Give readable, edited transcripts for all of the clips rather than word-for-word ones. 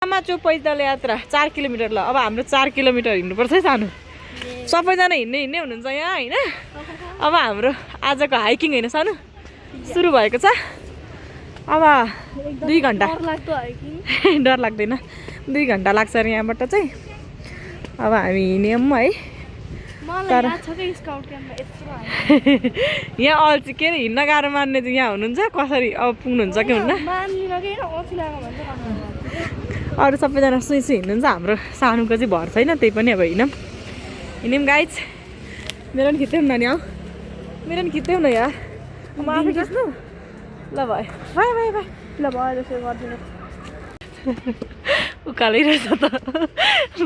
लामाचोक पैदल यात्रा 4 किलोमिटर ल अब हाम्रो 4 किलोमिटर हिँड्नुपर्छ है सानो सबैजना हिँड्ने हुनुहुन्छ यहाँ हैन अब हाम्रो आजको हाइकिङ हैन सानो सुरु भएको छ अब 2 घण्टा डर लाग्दैन 2 घण्टा लाग्छ र यहाँबाट चाहिँ अब हामी हिँड्यौं है तर यहाँ अल्छी के हिँड्न गाह्रो मान्ने चाहिँ यहाँ हुनुहुन्छ कसरी अब पुग्नुहुन्छ कि हुन्न अरू सबैजना सुई हिँड्नुहुन्छ हाम्रो सानोको चाहिँ भर छैन त्यही पनि अब हिँड्यौँ गाइज मेरो पनि खिच्यौँ नानी आऊ मेरो पनि खिच्यौँ न यार म आफै खिच्नु ल भयो भयो भयो भयो ल भयो त्यसो गरिदिनु उकालै रहेछ त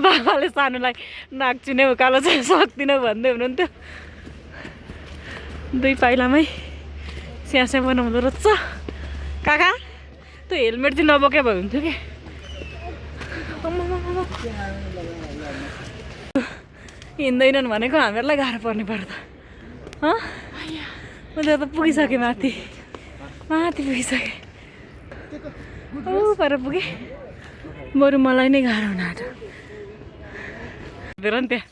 बाबाले सानोलाई नाक्चिने उकालो चाहिँ सक्दिनँ भन्दै हुनुहुन्थ्यो 2 पाइलामै स्यास्या बनाउँदो रहेछ काका त्यो हेलमेट चाहिँ नबोके भए हुन्थ्यो कि हिँड्दैनन् भनेको हामीहरूलाई गाह्रो पर्ने पर्दा म त पुगिसकेँ माथि पुगिसकेँ ओ पर पुगेँ बरु मलाई नै गाह्रो हुन आँट्यो हेर नि त्यहाँ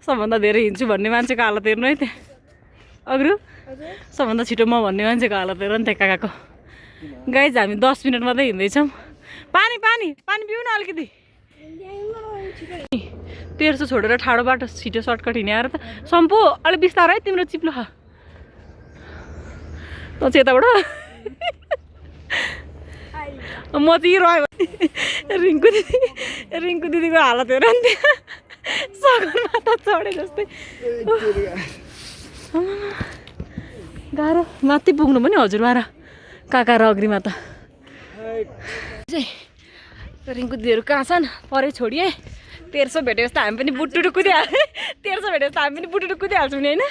सबभन्दा धेरै हिँड्छु भन्ने मान्छेको हालत हेर्नु है त्यहाँ अग्रु सबभन्दा छिटो म भन्ने मान्छेको हालत हेर नि त्यहाँ काकाको गाइज हामी 10 मिनट मात्रै हिँड्दैछौँ पानी पानी पानी पिउन अलिकति 1300 छोडेर ठाडो बाटो छिटो सर्टकट हिँडे आएर त सम्पू अलिक बिस्तारै तिम्रो चिप्लो खा त यताबाट म चाहिँ रह्यो रिङ्कु दिदीको हालत हेर नि त्यहाँ सगरमाथा चढे जस्तै गाह्रो माथि पुग्नु पनि हजुरबा र काका र अग्रीमा त रिङ्कु दिदीहरू कहाँ छन् परै छोडिए 1300 भेट्यो जस्तो हामी पनि बुटुटु कुदिहाल्छौँ 1300 भेट्यो जस्तो हामी पनि बुटुटु कुदिहाल्छौँ नि होइन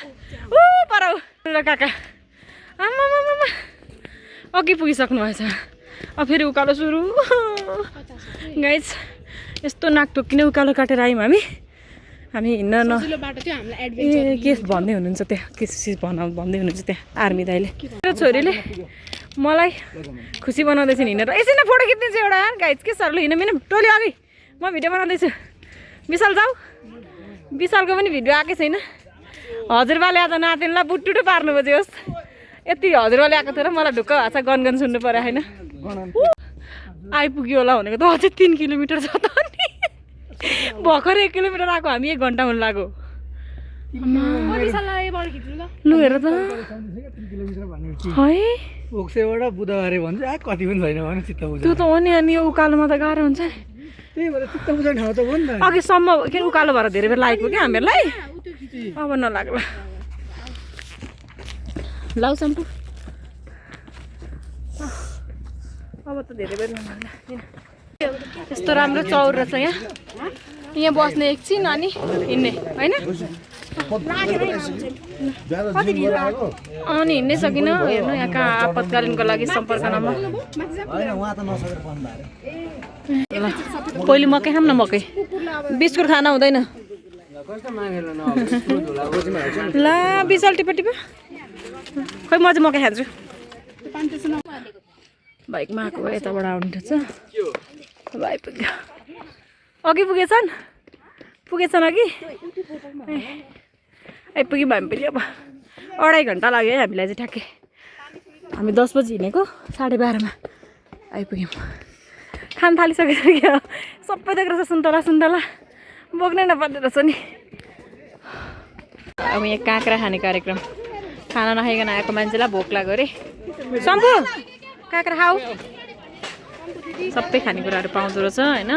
ऊ पर र काका आमा अघि पुगिसक्नु भएछ अब फेरि उकालो सुरु गाइज यस्तो नाक टोकिने उकालो काटेर आयौँ हामी हिँड्न न के भन्दै हुनुहुन्छ त्यहाँ के भन्दै हुनुहुन्छ त्यहाँ आर्मी दाइले छोरीले मलाई खुसी बनाउँदैछ हिँडेर यसरी नै फोटो खिच्दैछु एउटा गाइज के सरले हिँड्न टोली अघि म भिडियो बनाउँदैछु विशाल जाऊ विशालको पनि भिडियो आएकै छैन हजुरबाले आज नातिनीलाई बुटुटु पार्नु बज्योस् यति हजुरबाले आएको थियो र मलाई ढुक्क भाषा गनगन सुन्नु पर्यो होइन आइपुग्यो होला भनेको त अझै 3 किलोमिटर छ त नि भर्खर 1 किलोमिटर आएको हामी 1 घन्टा हुन लाग्यो लु हेर त है ओक्सेबाट बुधबारे भन्छ कति पनि छैन भने चित्त बुझ्छ त्यो त हो नि अनि यो उकालोमा त गाह्रो हुन्छ त्यही भएर चित्त बुझ्ने ठाउँ त हो नि त अघिसम्म के उकालो भएर धेरै बेर लागेको क्या हामीहरूलाई अब नलाग्ला लाउ सम्पू अब त धेरै बेर नलाग्ला यस्तो राम्रो चौर रहेछ यहाँ बस्ने एकछिन अनि हिँड्ने होइन अनि हिँड्नै सकिनँ हेर्नु यहाँ कहाँ आपतकालीनको लागि सम्पर्क नम्बर पहिले मकै खाऊँ न मकै बिस्कुट खाना हुँदैन ला विशाल टिपा टिपा खै म चाहिँ मकै खान्छु बाइकमा आएको यताबाट आउनु छ भाइ पुग्यो अघि पुगेछन् अघि आइपुग्यौँ हामी पनि अब 2.5 घन्टा लाग्यो है हामीलाई चाहिँ ठ्याक्कै हामी 10 बजी हिँडेको 12:30मा आइपुग्यौँ खान थालिसक्यो सबै देख्छ सुन्तला बोक्नै नपर्ने रहेछ नि अब यहाँ काँक्रा खाने कार्यक्रम खाना नखाइकन आएको मान्छेलाई भोक लाग्यो अरे सम्पू काँक्रा खाऊ सबै खानेकुराहरू पाउँदो रहेछ होइन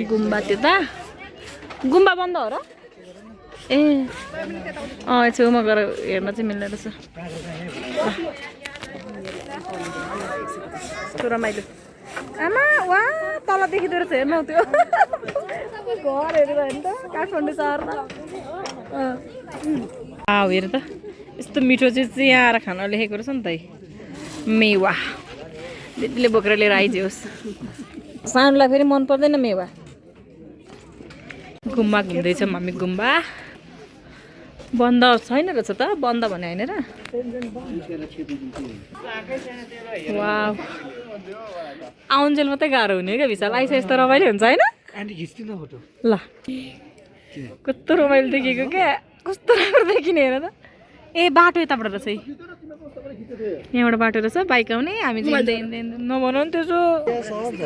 गुम्बा त्यता गुम्बा बन्द हो र ए छेउमा गएर हेर्न चाहिँ मिल्ने रहेछ यस्तो रमाइलो आमा वा तल देखिँदो रहेछ हेर्नु त्यो घरहरू होइन त काठमाडौँ सहरमा हेर त यस्तो मिठो चिज चाहिँ यहाँ आएर खाना लेखेको रहेछ नि त मेवा दिदीले बोकेर लिएर आइदियोस् सानोलाई फेरि मन पर्दैन मेवा गुम्बा घुम्दैछौँ हामी गुम्बा बन्द छैन रहेछ त बन्द भने होइन र वाउ आउन्जेल मात्रै गाह्रो हुने क्या विशाल आइसकेपछि त रमाइलो हुन्छ होइन आन्टी खिच्नु न फोटो ल कस्तो रमाइलो देखेको क्या कस्तो राम्रो देखिने हेर त ए बाटो यताबाट रहेछ है यहाँबाट बाटो रहेछ बाइक आउने हामी चाहिँ हिँड्दै हिँड्दै नभनौँ नि त्यसो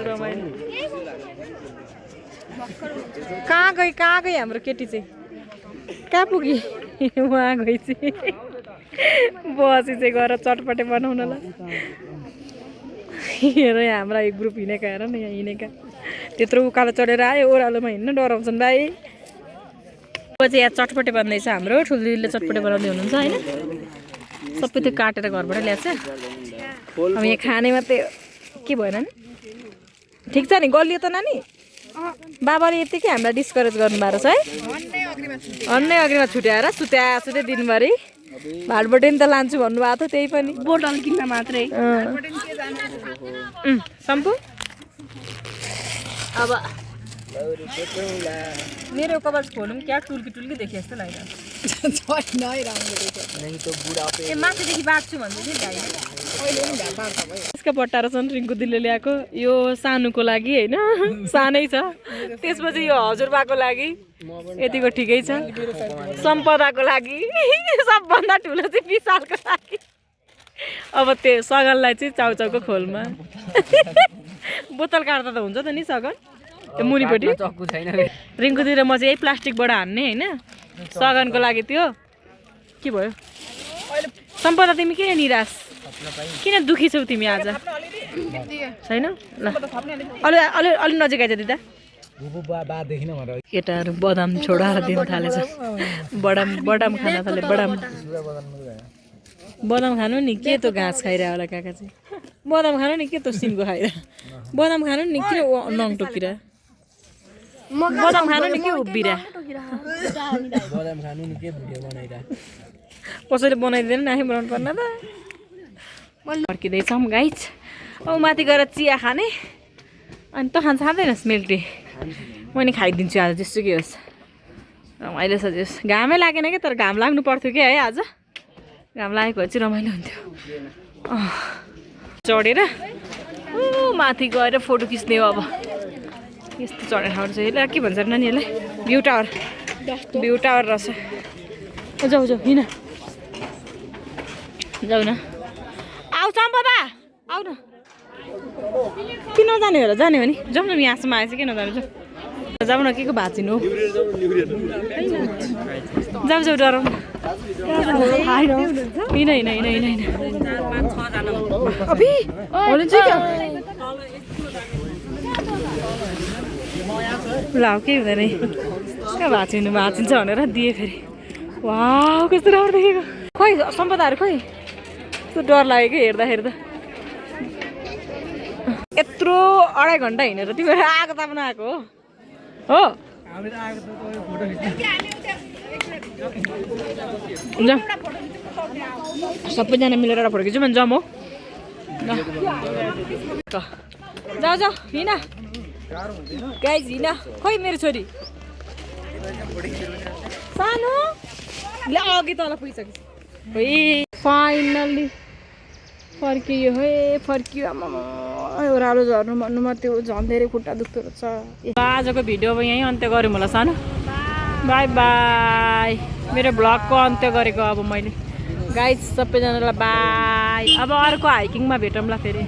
रमाइलो कहाँ गई हाम्रो केटी चाहिँ कहाँ पुगी उहाँ गई चाहिँ बसी चाहिँ गएर चटपटे बनाउनलाई हेर हाम्रा एक ग्रुप हिँडेका हेर न यहाँ हिँडेका त्यत्रो उकालो चढेर आयो ओह्रालोमा हिँड्न डराउँछन् भाइ अब चाहिँ यहाँ चटपटे बन्दैछ हाम्रो ठुल्ठुलोले चटपटे बनाउँदै हुनुहुन्छ होइन सबै त्यो काटेर घरबाट ल्याएको छ अब यहाँ खाने मात्रै के भएन नि ठिक छ नि गलियो त नानी बाबाले यतिकै हामीलाई डिस्करेज गर्नुभएको रहेछ है अन्नै अग्रिमा छुट्याएर सुत्या दिनभरि भाटबटे नि त लान्छु भन्नुभएको थियो त्यही पनि बोतल किन्न मात्रै सम्पु अब मेरो कपाल खोलौँ क्या टुल्की देखे जस्तो लागिरहेको ए माथिदेखि बाँच्छु भन्दै थियो यसका पट्टाहरू छन् रिङ्कु दिदीले ल्याएको यो सानोको लागि होइन सानै छ त्यसपछि यो हजुरबाको लागि यतिको ठिकै छ सम्पदाको लागि सबभन्दा ठुलो चाहिँ विशालको लागि अब त्यो सगनलाई चाहिँ चाउचाउको खोलमा बोतल काट्दा त हुन्छ त नि सगन त्यो मुनिपट्टि रिङ्कु दिदी र म चाहिँ यही प्लास्टिकबाट हान्ने होइन सगनको लागि त्यो के भयो सम्पदा तिमी किन निराश किन दुखी छौ तिमी आज छैन ल अलि नजिक आइज दिदा केटाहरू बदाम छोडाएर दिन थालेछ बदाम खान थाले बदाम खानु नि के त घाँस खाइरह होला काका चाहिँ बदाम खानु नि के त सिनको खाइरह बदाम खानु नि किन नङ टोकिर बदाम खानु नि के उभिरा कसैले बनाइदिँदैन नि आफै बनाउनु पर्ने त फर्किँदैछौँ गाइज अब माथि गएर चिया खाने अनि त खाँदैनस् मिल्टी म नि खाइदिन्छु आज जस्तो के होस् रमाइलो छ जस घामै लागेन क्या तर घाम लाग्नु पर्थ्यो क्या है आज घाम लागेको भए चाहिँ रमाइलो हुन्थ्यो चढेर माथि गएर फोटो खिच्ने हो अब यस्तो चढेर ठाउँ चाहिँ यसलाई के भन्छ नानीहरूलाई भ्यू टावर रहेछ जाऊ हिँड जाऊ न आऊ सम्पदा आऊ न किन नजाने हो र जाने हो नि जाउँ न यहाँसम्म आएछ किन नजाने जाऊ न के को भाँचिनु जाऊ डराउनु हिँड ल केही हुँदैन कहाँ भाँचिन्छ भनेर दिएँ फेरि वा कस्तो राम्रो देखेको खोइ सम्पदाहरू खोइ कस्तो डर लाग्यो कि हेर्दा यत्रो 2.5 घन्टा हिँडेर तिमीहरू आएको ताप्नु आएको हो जाउँ सबैजना मिलेर एउटा फोटो खिचौँ अनि जाउँ हो जाऊ हिँड गाइज हिँड खोइ मेरो छोरी सानो ल अघि तल पुगिसकेछ फाइनल्ली फर्कियो आमा ओह्रालो झर्नु भन्नुमा त्यो झन् धेरै खुट्टा दुख्दो रहेछ आजको भिडियो अब यहीँ अन्त्य गरौँ होला सानो बाई बाई मेरो भ्लगको अन्त्य गरेको अब मैले गाइज सबैजनालाई बाई अब अर्को हाइकिङमा भेटौँला फेरि